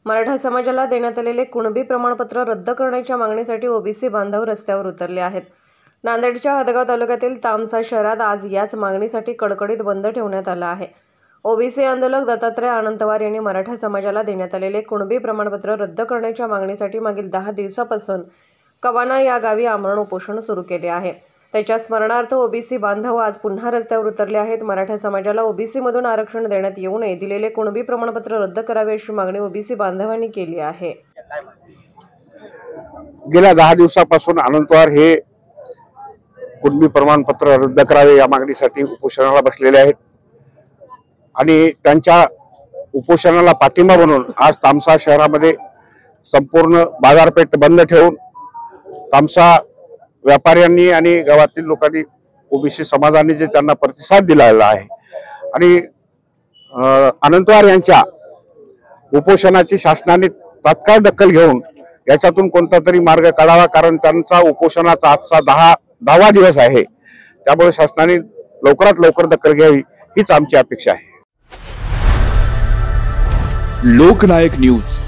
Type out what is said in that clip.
मराठा समाजाला देण्यात आलेले कुणबी प्रमाणपत्र रद्द करण्याच्या मागणीसाठी ओबीसी बांधव रस्त्यावर उतरले आहेत। नांदेडच्या हदगाव तालुक्यातील तामसा शहरात आज याच मागणीसाठी कडकडीत बंद ठेवण्यात आला आहे। ओबीसी आंदोलक दत्तात्रय अनंतवार यांनी मराठा समाजाला देण्यात आलेले कुणबी प्रमाणपत्र रद्द करण्याच्या मागणीसाठी मागील 10 दिवसापासून कवाना या गावी आमरण उपोषण सुरू केले आहे। त्याच्या स्मरणार्थ ओबीसी बांधव आज पुन्हा रस्त्यावर उतरले आहेत। मराठा समाजाला ओबीसी मधून आरक्षण देण्यात येऊ नये, दिलेले कुणबी प्रमाणपत्र रद्द करावे अशी मागणी ओबीसी बांधवांनी केली आहे। गेल्या 10 दिवसापासून अनंतवार हे कुणबी प्रमाणपत्र रद्द करावे या मागणीसाठी उपोषणाला बसलेले आहेत आणि त्यांच्या उपोषणाला पाठिंबा म्हणून आज तामसा शहरामध्ये संपूर्ण बाजारपेठ बंद ठेवून तामसा व्यापाऱ्यांनी आणि गावातील लोकांनी ओबीसी समाजाने जे त्यांना प्रतिसाद दिलेला आहे आणि अनंतवार यांच्या उपोषणाची शासनाने तात्काळ दखल घेऊन याच्यातून कोणता तरी मार्ग काढावा, कारण त्यांचा उपोषणाचा आजचा 10वा दिवस आहे। त्यामुळे शासनाने लवकरात लवकर दखल घ्यावी हीच आमची अपेक्षा आहे। लोकनायक न्यूज